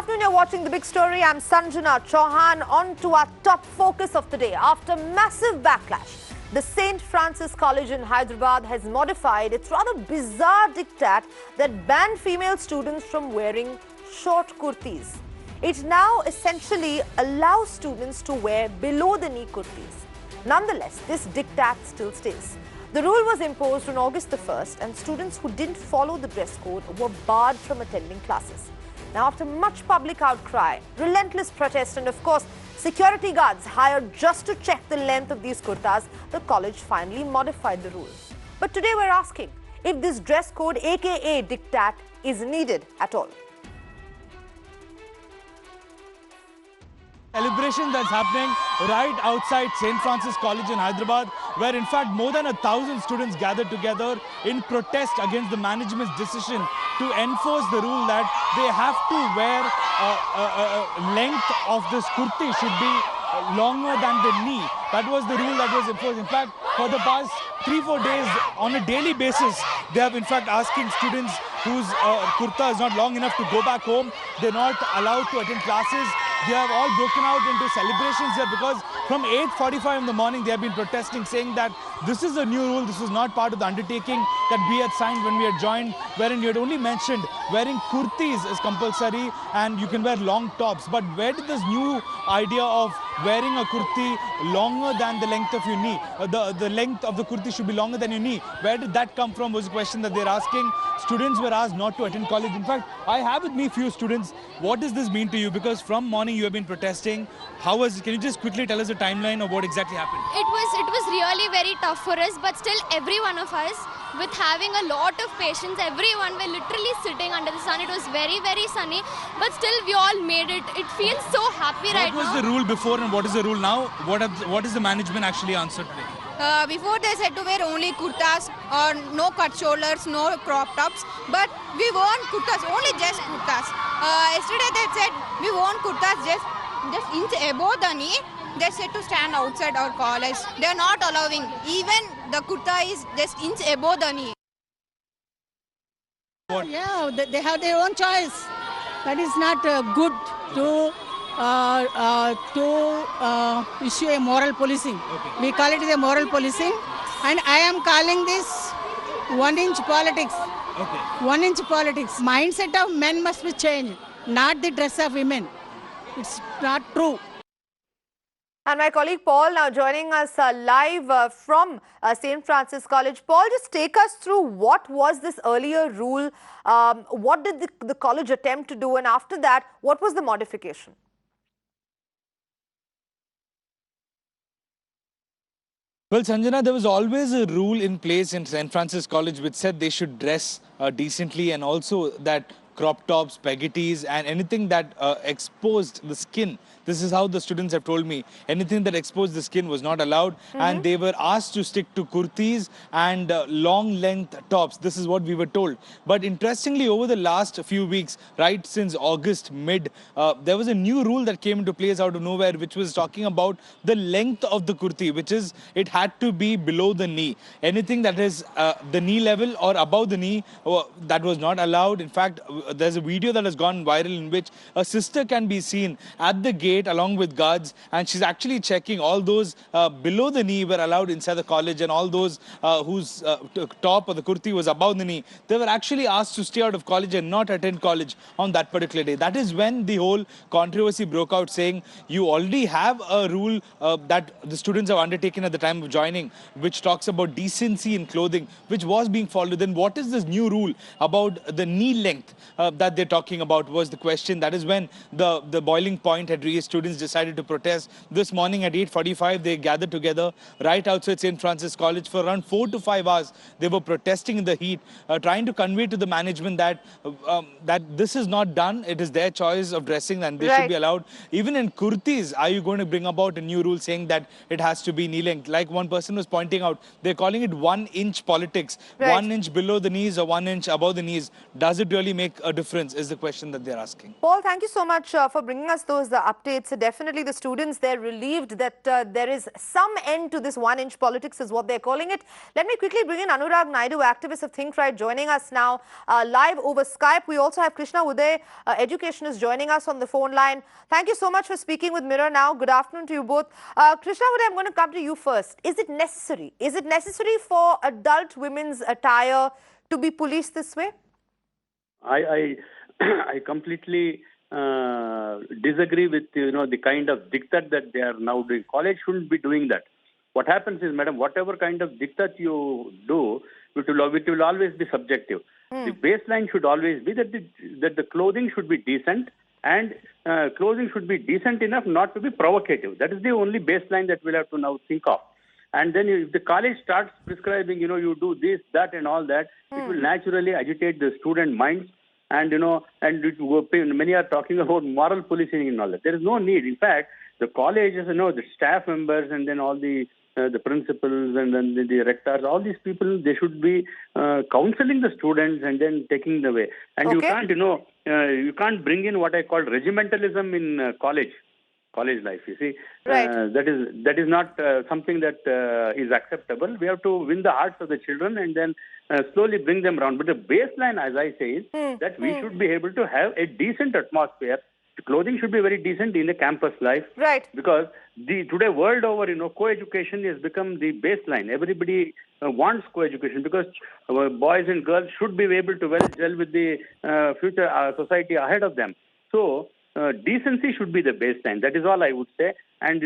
afternoon, you're watching The Big Story. I'm Sanjana Chauhan. On to our top focus of the day. After massive backlash, the St. Francis College in Hyderabad has modified its rather bizarre diktat that banned female students from wearing short kurtis. It now essentially allows students to wear below-the-knee kurtis. Nonetheless, this diktat still stays. The rule was imposed on August the 1st, and students who didn't follow the dress code were barred from attending classes. Now, after much public outcry, relentless protest, and of course, security guards hired just to check the length of these kurtas, the college finally modified the rule. But today we're asking if this dress code, aka diktat, is needed at all. Celebration that's happening right outside St. Francis College in Hyderabad, where in fact more than 1,000 students gathered together in protest against the management's decision to enforce the rule that they have to wear length of this kurti should be longer than the knee. That was the rule that was enforced. In fact, for the past 3-4 days, on a daily basis, they have in fact asking students whose kurta is not long enough to go back home. They're not allowed to attend classes. They have all broken out into celebrations here because from 8:45 in the morning they have been protesting, saying that this is a new rule, this is not part of the undertaking that we had signed when we had joined, wherein you had only mentioned wearing kurtis is compulsory and you can wear long tops. But where did this new idea of wearing a kurti longer than the length of your knee, the length of the kurti should be longer than your knee, where did that come from was a question that they're asking. Students were asked not to attend college. In fact, I have with me few students. What does this mean to you? Because from morning you have been protesting. How was it? Can you just quickly tell us the timeline of what exactly happened? It was really very tough for us, but still every one of us, with having a lot of patience, everyone were literally sitting under the sun. It was very, very sunny, but still we all made it. It feels so happy right now. What was the rule before and what is the rule now? What is the management actually answered today? Before they said to wear only kurtas or no cut shoulders, no crop tops, but we want kurtas, only just kurtas. Yesterday they said we want kurtas just inch above the knee. They said to stand outside our college. They are not allowing. Even the kurta is just inch above the knee. What? Yeah, they have their own choice. That is not good to issue a moral policing. Okay. We call it a moral policing, and I am calling this 1-inch politics. Okay. 1-inch politics. Mindset of men must be changed, not the dress of women. It's not true. And my colleague Paul now joining us live from St. Francis College. Paul, just take us through what was this earlier rule, what did the college attempt to do, and after that, what was the modification? Well, Sanjana, there was always a rule in place in St. Francis College which said they should dress decently, and also that crop tops, spaghettis and anything that exposed the skin. This is how the students have told me. Anything that exposed the skin was not allowed, and they were asked to stick to kurtis and long length tops. This is what we were told. But interestingly, over the last few weeks, right since August mid, there was a new rule that came into place out of nowhere, which was talking about the length of the kurti, which is it had to be below the knee. Anything that is the knee level or above the knee, that was not allowed. In fact, there's a video that has gone viral in which a sister can be seen at the gate along with guards, and she's actually checking all those below the knee were allowed inside the college, and all those whose top or the kurti was above the knee, they were actually asked to stay out of college and not attend college on that particular day. That is when the whole controversy broke out, saying you already have a rule that the students have undertaken at the time of joining, which talks about decency in clothing, which was being followed. Then what is this new rule about the knee length that they're talking about was the question. That is when the boiling point had reached. Students decided to protest. This morning at 8:45, they gathered together right outside St. Francis College for around 4 to 5 hours. They were protesting in the heat, trying to convey to the management that this is not done. It is their choice of dressing and they should be allowed. Even in kurtis, are you going to bring about a new rule saying that it has to be knee length? Like one person was pointing out, they're calling it 1-inch politics. 1 inch below the knees or 1 inch above the knees. Does it really make a difference is the question that they're asking. Paul, thank you so much for bringing us those updates. it's definitely the students. They're relieved that there is some end to this one-inch politics is what they're calling it. Let me quickly bring in Anurag Naidu, activist of Think Right, joining us now live over Skype. We also have Krishna Uday, educationist, joining us on the phone line. Thank you so much for speaking with Mirror Now. Good afternoon to you both. Krishna Uday, I'm going to come to you first. Is it necessary? Is it necessary for adult women's attire to be policed this way? I completely disagree with the kind of diktat that they are now doing. College shouldn't be doing that. What happens is, madam, whatever kind of diktat you do, it will always be subjective. The baseline should always be that the clothing should be decent, and clothing should be decent enough not to be provocative. That is the only baseline that we'll have to now think of. And then if the college starts prescribing, you do this, that, and all that, it will naturally agitate the student minds. And, many are talking about moral policing and all that. There is no need. In fact, the colleges, the staff members, and then all the principals, and then the rectors, all these people, they should be counseling the students and then taking the way. And you can't, you can't bring in what I call regimentalism in college life. You see, right. that is not something that is acceptable. We have to win the hearts of the children and then slowly bring them around. But the baseline, as I say, is that we should be able to have a decent atmosphere. The clothing should be very decent in the campus life, right? Because today world over, co-education has become the baseline. Everybody wants co-education because boys and girls should be able to gel with the future society ahead of them. So decency should be the baseline. That is all I would say. And,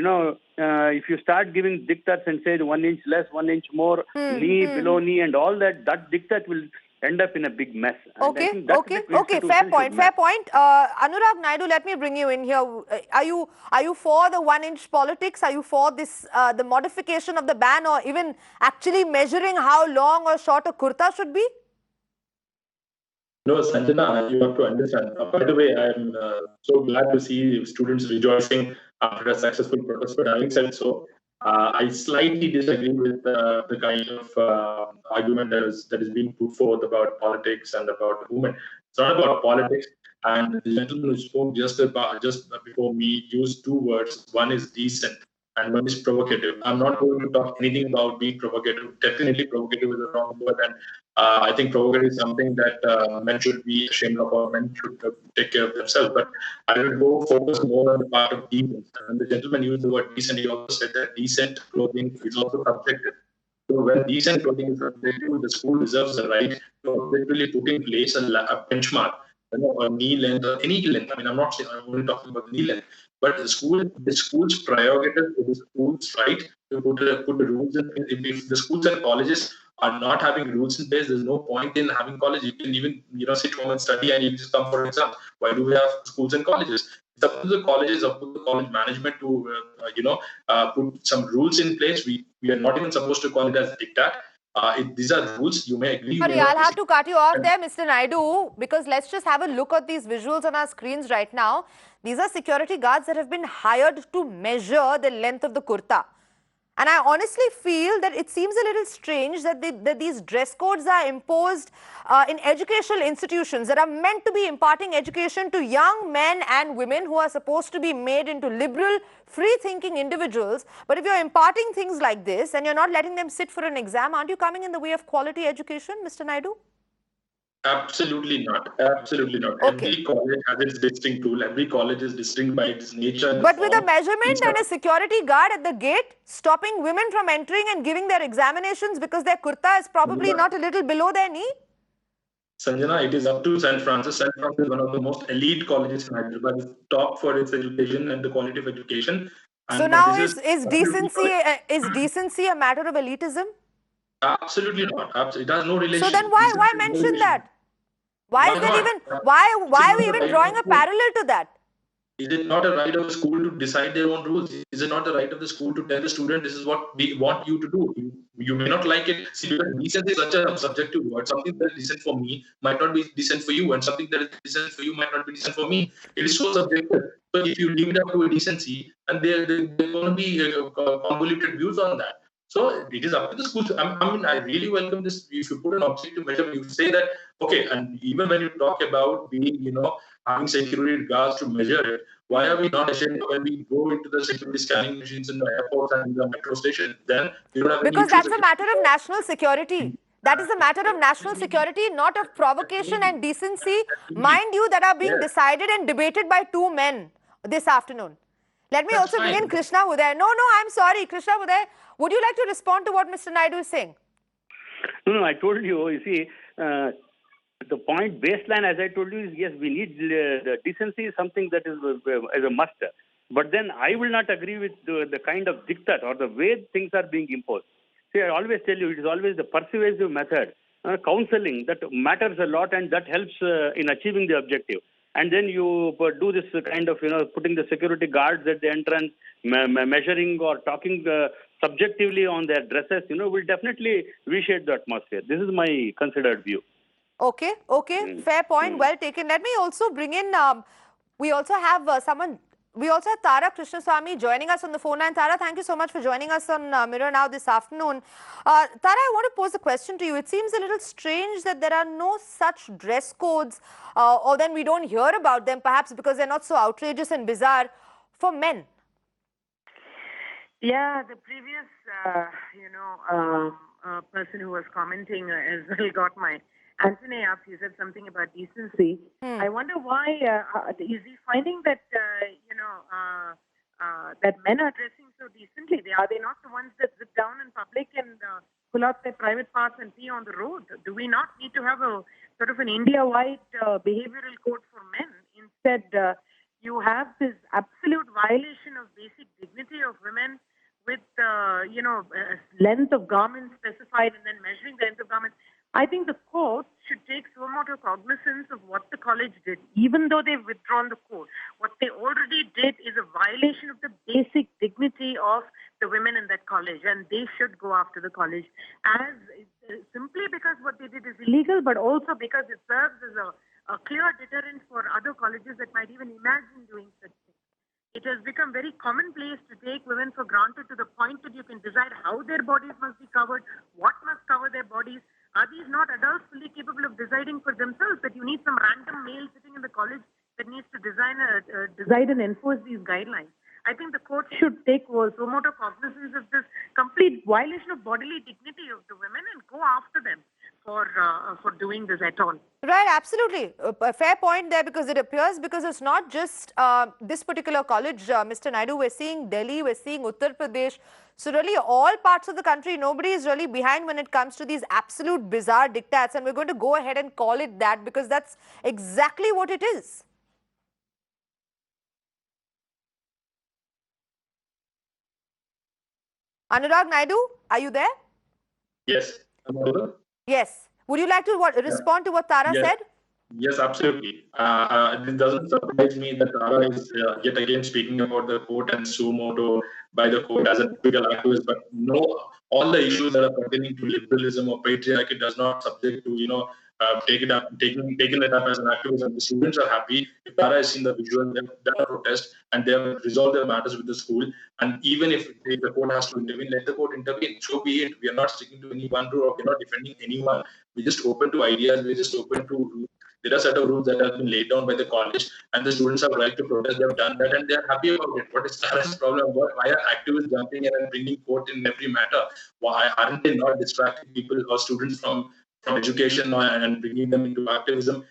if you start giving diktats and say 1 inch less, 1 inch more, knee, below knee, and all that, that diktat will end up in a big mess. Okay. Fair point. Anurag Naidu, let me bring you in here. Are you for the 1 inch politics? Are you for this, the modification of the ban, or even actually measuring how long or short a kurta should be? No, Sanjana, you have to understand. By the way, I'm so glad to see students rejoicing after a successful protest. But having said so, I slightly disagree with the kind of argument that is being put forth about politics and about women. It's not about politics. And the gentleman who spoke just before me used two words. One is decent and one is provocative. I'm not going to talk anything about being provocative. Definitely provocative is the wrong word. And I think provocative is something that men should be ashamed of, or men should take care of themselves. But I will go focus more on the part of decent. And the gentleman used the word decent. He also said that decent clothing is also subjective. So when decent clothing is subjective, the school deserves the right to objectively put in place a benchmark, a knee length or any length. I mean, I'm only talking about knee length. But the school's prerogative, the school's right to put the rules in. If the schools and colleges are not having rules in place, there's no point in having college. You can even sit home and study, and you just come for exams. Why do we have schools and colleges? It's up to the colleges, up to the college management to put some rules in place. We are not even supposed to call it as diktat. These are rules. You may agree. Sorry, I'll have to cut you off there, Mr. Naidu, because let's just have a look at these visuals on our screens right now. These are security guards that have been hired to measure the length of the kurta. And I honestly feel that it seems a little strange that these dress codes are imposed in educational institutions that are meant to be imparting education to young men and women who are supposed to be made into liberal, free-thinking individuals. But if you're imparting things like this and you're not letting them sit for an exam, aren't you coming in the way of quality education, Mr. Naidu? Absolutely not. Absolutely not. Okay. Every college has its distinct rule. Every college is distinct by its nature. But with a measurement and a security guard at the gate, stopping women from entering and giving their examinations because their kurta is probably not a little below their knee? Sanjana, it is up to St. Francis. St. Francis is one of the most elite colleges in Hyderabad. It's top for its education and the quality of education. And so now is decency a matter of elitism? Absolutely not. It has no relation. So then why mention that? Why are we even drawing a parallel to that? Is it not a right of the school to decide their own rules? Is it not the right of the school to tell the student this is what we want you to do? You may not like it. See, because decent is such a subjective word. Something that is decent for me might not be decent for you, and something that is decent for you might not be decent for me. It is so subjective. So if you leave it up to a decency, and there are going to be convoluted views on that. So it is up to the school. I mean, I really welcome this. If you put an objective measure, you say that, okay, and even when you talk about being, having security guards to measure it. Why are we not ashamed when we go into the security scanning machines in the airports and in the metro station? Then we don't have any Because issues. that's a matter of national security. That is a matter of national security, not of provocation and decency, mind you, that are being decided and debated by two men this afternoon. Let me also bring in Krishna Uday. No, I'm sorry, Krishna Uday. Would you like to respond to what Mr. Naidu is saying? No, I told you, see, the point baseline, as I told you, is yes, we need the decency is something that is a must. But then I will not agree with the kind of diktat or the way things are being imposed. See, I always tell you, it is always the persuasive method, counseling that matters a lot, and that helps in achieving the objective. And then you do this kind of, putting the security guards at the entrance, measuring or talking subjectively on their dresses, will definitely vitiate the atmosphere. This is my considered view. Okay, fair point, well taken. Let me also bring in, we also have Tara Krishnaswamy joining us on the phone line. Tara, thank you so much for joining us on Mirror Now this afternoon. Tara, I want to pose a question to you. It seems a little strange that there are no such dress codes, or then we don't hear about them, perhaps because they're not so outrageous and bizarre, for men. Yeah, the previous, person who was commenting as well got my Anthony up. He said something about decency. I wonder why is he finding that that men are dressing so decently? Are they not the ones that sit down in public and pull out their private parts and pee on the road? Do we not need to have a sort of an India-wide behavioral code for men? Instead, you have this absolute violation of basic dignity of women with length of garments specified and then measuring the length of garments. I think the court should take some amount of cognizance of what the college did, even though they've withdrawn the court. What they already did is a violation of the basic dignity of the women in that college, and they should go after the college as simply because what they did is illegal, but also because it serves as a clear deterrent for other colleges that might even imagine doing such things. It has become very commonplace to take women for granted to the point that you can decide how their bodies must be covered, what must cover their bodies. Are these not adults fully capable of deciding for themselves that you need some random male sitting in the college that needs to decide and enforce these guidelines? I think the court should take so much of cognizance of this complete violation of bodily dignity of the women and go after them for doing this at all. Right, absolutely. A fair point there, because it appears, because it's not just this particular college, Mr. Naidu, we're seeing Delhi, we're seeing Uttar Pradesh. So really all parts of the country, nobody is really behind when it comes to these absolute bizarre diktats, and we're going to go ahead and call it that because that's exactly what it is. Anurag Naidu, are you there? Yes. Yes. Would you like to respond to what Tara said? Yes, absolutely. It doesn't surprise me that Tara is yet again speaking about the court and suo motu by the court as a typical activist, but no, all the issues that are pertaining to liberalism or patriarchy does not subject to, taking it up as an activist. The students are happy. If Tara has seen the visual, they've done a protest and they have resolved their matters with the school. And even if the court has to intervene, let the court intervene. So be it. We are not sticking to any one rule, or we're not defending anyone. We're just open to ideas. We're just open to. There are a set of rules that have been laid down by the college, and the students have right to protest. They have done that, and they are happy about it. What is Tara's problem? Why are activists jumping in and bringing court in every matter? Why aren't they not distracting people or students from education and bringing them into activism?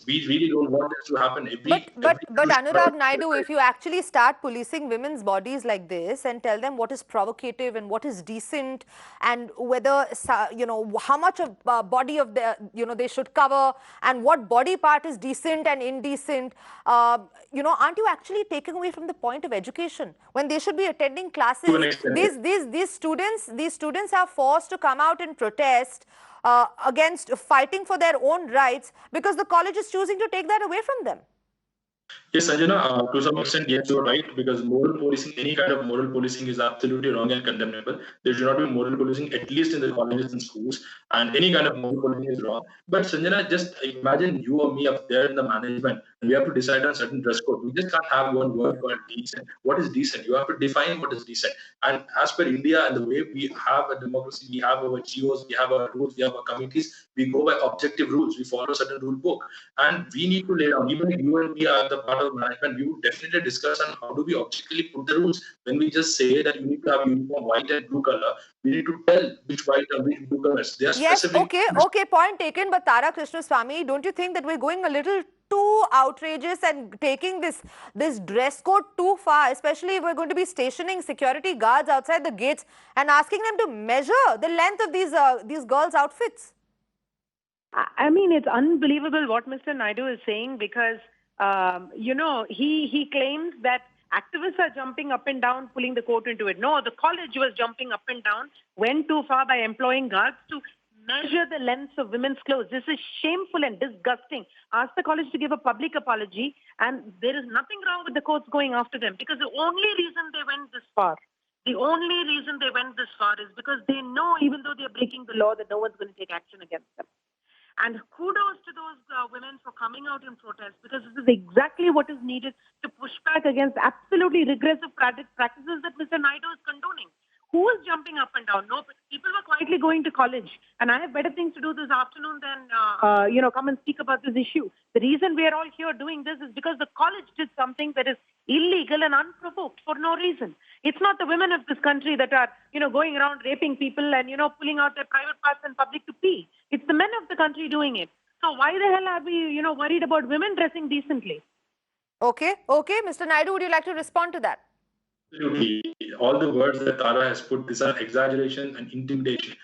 We really don't want this to happen. But Anurag Naidu, if you actually start policing women's bodies like this and tell them what is provocative and what is decent, and whether, how much of body of the, they should cover, and what body part is decent and indecent, aren't you actually taking away from the point of education when they should be attending classes? These students are forced to come out and protest against fighting for their own rights because the college is choosing to take that away from them. Yes, Sanjana, to some extent, yes, you're right, because moral policing, any kind of moral policing is absolutely wrong and condemnable. There should not be moral policing, at least in the colleges and schools, and any kind of moral policing is wrong. But Sanjana, just imagine you or me up there in the management, and we have to decide on certain dress code. We just can't have one word called decent. What is decent? You have to define what is decent. And as per India and the way we have a democracy, we have our GOs, we have our rules, we have our committees, we go by objective rules, we follow a certain rule book. And we need to lay down, even if you and me are the part of management, we would definitely discuss on how do we objectively put the rules. When we just say that you need to have uniform white and blue color, we need to tell which white and which blue colors. They are Yes, specific. okay, point taken. But Tara Krishnaswamy, don't you think that we're going a little too outrageous and taking this dress code too far, especially if we're going to be stationing security guards outside the gates and asking them to measure the length of these girls' outfits? I mean, it's unbelievable what Mr. Naidu is saying because, he claims that activists are jumping up and down, pulling the court into it. No, the college was jumping up and down, went too far by employing guards to measure the lengths of women's clothes. This is shameful and disgusting. Ask the college to give a public apology, and there is nothing wrong with the courts going after them because the only reason they went this far is because they know, even though they're breaking the law, that no one's going to take action against them. And kudos to those women for coming out in protest because this is exactly what is needed to push back against absolutely regressive practices that Mr. Naidu is condoning. Who is jumping up and down? No, people were quietly going to college. And I have better things to do this afternoon than, come and speak about this issue. The reason we are all here doing this is because the college did something that is illegal and unprovoked for no reason. It's not the women of this country that are, going around raping people and, pulling out their private parts in public to pee. It's the men of the country doing it. So why the hell are we, worried about women dressing decently? Okay. Mr. Naidu, would you like to respond to that? Absolutely. All the words that Tara has put, these are exaggeration and intimidation.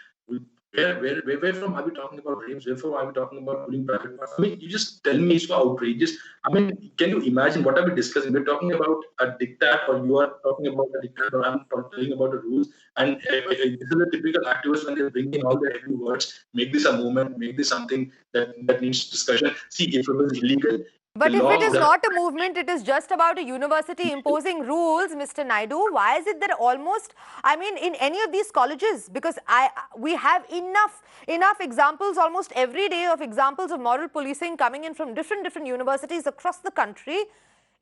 Where from are we talking about rapes? Wherefore are we talking about pulling private parts? I mean, you just tell me it's so outrageous. I mean, can you imagine what are we discussing? We're talking about a diktat, or you are talking about a diktat, or I'm talking about the rules. And this is a typical activist when they bring in all the heavy words, make this a movement, make this something that needs discussion. See, if it was illegal, but if it is not a movement, it is just about a university imposing rules, Mr. Naidu. Why is it that almost, in any of these colleges, because we have enough examples almost every day of examples of moral policing coming in from different universities across the country,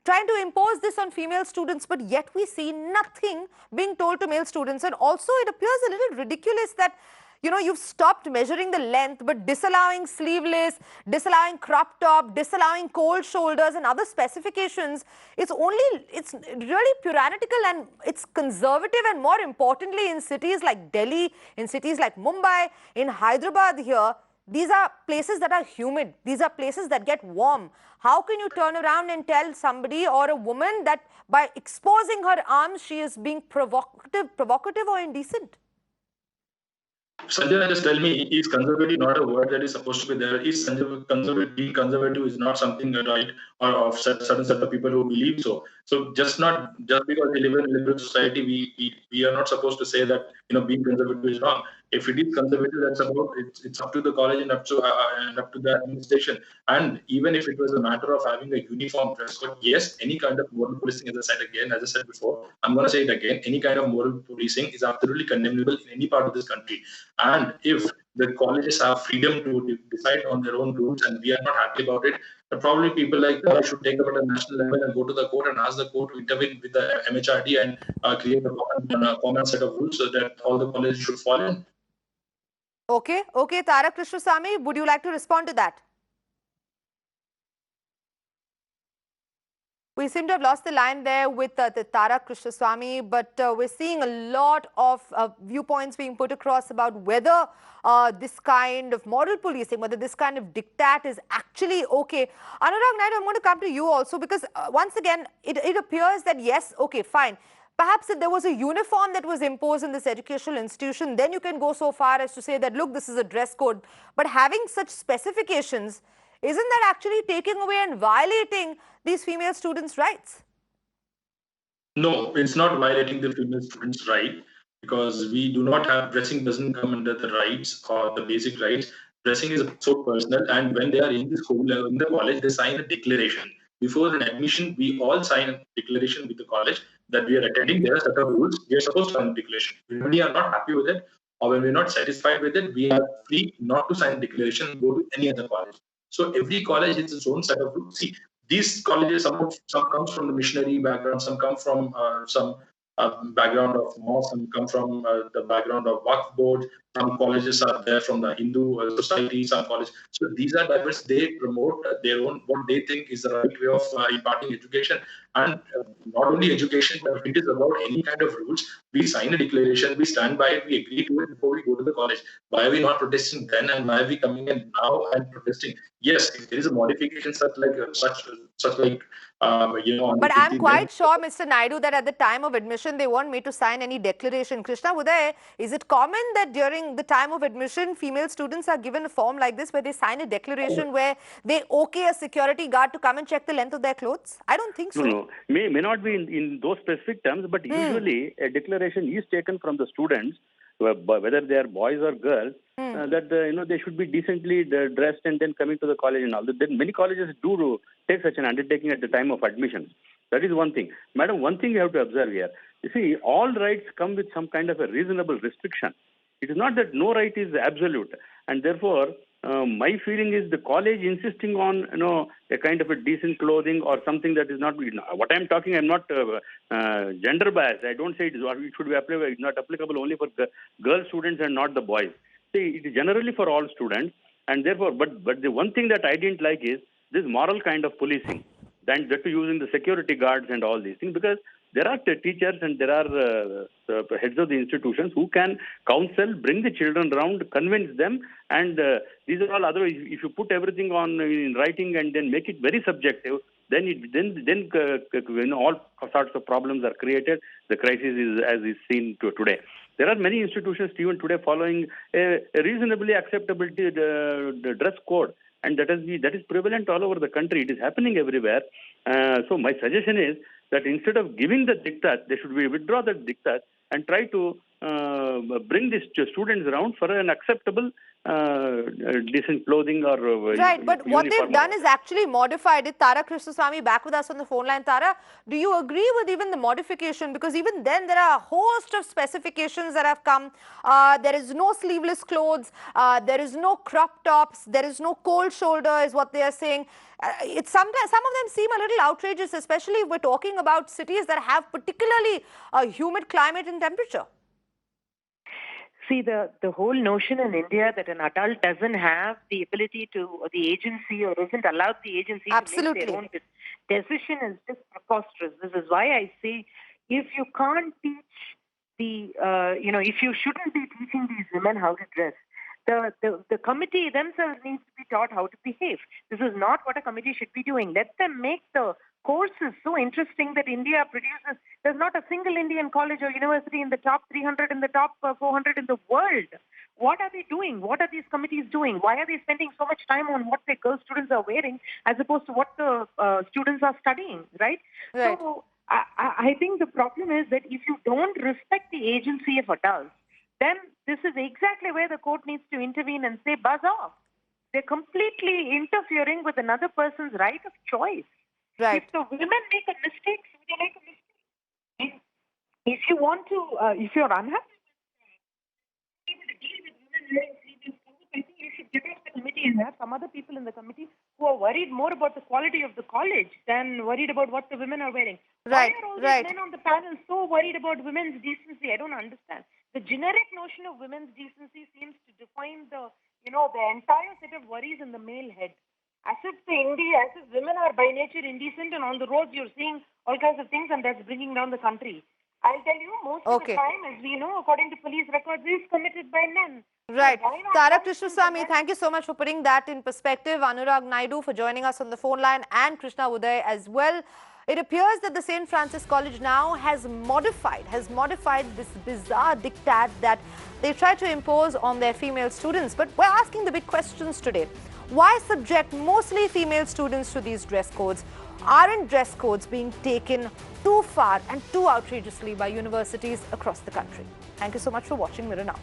trying to impose this on female students, but yet we see nothing being told to male students. And also it appears a little ridiculous that you've stopped measuring the length, but disallowing sleeveless, disallowing crop top, disallowing cold shoulders and other specifications. It's really puritanical and it's conservative, and more importantly, in cities like Delhi, in cities like Mumbai, in Hyderabad here, these are places that are humid. These are places that get warm. How can you turn around and tell somebody or a woman that by exposing her arms, she is being provocative or indecent? Sanjay, just tell me, is conservative not a word that is supposed to be there? Is being conservative is not something right or of certain set of people who believe so? So just because we live in a liberal society, we are not supposed to say that being conservative is wrong. If it is conservative, it's up to the college and up to the administration. And even if it was a matter of having a uniform dress code, yes, any kind of moral policing, as I said before, I'm going to say it again, any kind of moral policing is absolutely condemnable in any part of this country. And if the colleges have freedom to decide on their own rules and we are not happy about it, but probably people like that should take up at a national level and go to the court and ask the court to intervene with the MHRD and create a common set of rules so that all the colleges should follow. Okay, Tara Krishnaswamy, would you like to respond to that? We seem to have lost the line there with the Tara Krishnaswamy, but we're seeing a lot of viewpoints being put across about whether this kind of moral policing, whether this kind of diktat is actually okay. Anurag Naidu, I'm going to come to you also because once again, it appears that yes, okay, fine. Perhaps if there was a uniform that was imposed in this educational institution, then you can go so far as to say that, look, this is a dress code. But having such specifications, isn't that actually taking away and violating these female students' rights? No, it's not violating the female students' right because we do not have, dressing doesn't come under the rights or the basic rights. Dressing is so personal, and when they are in the school, in the college, they sign a declaration. before an admission, we all sign a declaration with the college that we are attending. There are set of rules. We are supposed to sign a declaration. When we are not happy with it, or when we're not satisfied with it, we are free not to sign a declaration and go to any other college. So every college has its own set of rules. See, these colleges, some comes from the missionary background, some come from some background of mosque, some come from the background of Waqf board. Some colleges are there from the Hindu society, some college. So these are diverse. They promote their own, what they think is the right way of imparting education. And not only education, but if it is about any kind of rules, we sign a declaration, we stand by it, we agree to it before we go to the college. Why are we not protesting then, and why are we coming in now and protesting? Yes, if there is a modification such like But I'm undertaking, quite sure, Mr. Naidu, that at the time of admission, they want me to sign any declaration. Krishna Uday, is it common that during the time of admission, female students are given a form like this where they sign a declaration where they okay a security guard to come and check the length of their clothes? I don't think so. No. May not be in those specific terms, but usually a declaration is taken from the students, whether they are boys or girls, that they should be decently dressed and then coming to the college and all. Then many colleges do take such an undertaking at the time of admission. That is one thing. Madam, one thing you have to observe here. You see, all rights come with some kind of a reasonable restriction. It is not that no right is absolute, and therefore my feeling is the college insisting on a kind of a decent clothing or something that is not. What I am talking, I am not gender biased. I don't say it should be applicable. It's not applicable only for the girl students and not the boys. See, it is generally for all students, and therefore, but the one thing that I didn't like is this moral kind of policing, and that using the security guards and all these things, because there are teachers and there are heads of the institutions who can counsel, bring the children around, convince them, and these are all. Otherwise, if you put everything on in writing and then make it very subjective, then all sorts of problems are created. The crisis is as is seen today. There are many institutions even today following a reasonably acceptable dress code, and that is prevalent all over the country. It is happening everywhere. So my suggestion is that instead of giving the diktat, they should withdraw the diktat and try to bring these students around for an acceptable, decent clothing or right. But what they've done is actually modified it. Tara Krishnaswamy back with us on the phone line. Tara, do you agree with even the modification? Because even then there are a host of specifications that have come. There is no sleeveless clothes. There is no crop tops. There is no cold shoulder is what they are saying. It's sometimes some of them seem a little outrageous, especially if we're talking about cities that have particularly a humid climate and temperature. See, the whole notion in India that an adult doesn't have the ability to, or the agency, or isn't allowed the agency to make their own decision is just preposterous. This is why I say, if you can't teach if you shouldn't be teaching these women how to dress, the committee themselves needs to be taught how to behave. This is not what a committee should be doing. Let them make the courses so interesting that India produces. There's not a single Indian college or university in the top 300, in the top 400 in the world. What are they doing? What are these committees doing? Why are they spending so much time on what the girl students are wearing as opposed to what the students are studying, right? So I think the problem is that if you don't respect the agency of adults, then this is exactly where the court needs to intervene and say, buzz off. They're completely interfering with another person's right of choice. Right. If the women make a mistake, they make a mistake. If you want to, if you're unhappy with the deal with women wearing sleeveless clothes, I think you should get off the committee and have some other people in the committee who are worried more about the quality of the college than worried about what the women are wearing. Right. Why are all these men on the panel so worried about women's decency? I don't understand. The generic notion of women's decency seems to define the entire set of worries in the male head. As if women are by nature indecent, and on the roads you're seeing all kinds of things, and that's bringing down the country. I'll tell you, most of the time, as we know, according to police records, is committed by men. Right. Tara Krishnaswamy, thank you so much for putting that in perspective. Anurag Naidu for joining us on the phone line, and Krishna Uday as well. It appears that the St. Francis College now has modified this bizarre diktat that they try to impose on their female students. But we're asking the big questions today. Why subject mostly female students to these dress codes? Aren't dress codes being taken too far and too outrageously by universities across the country? Thank you so much for watching Mirror Now.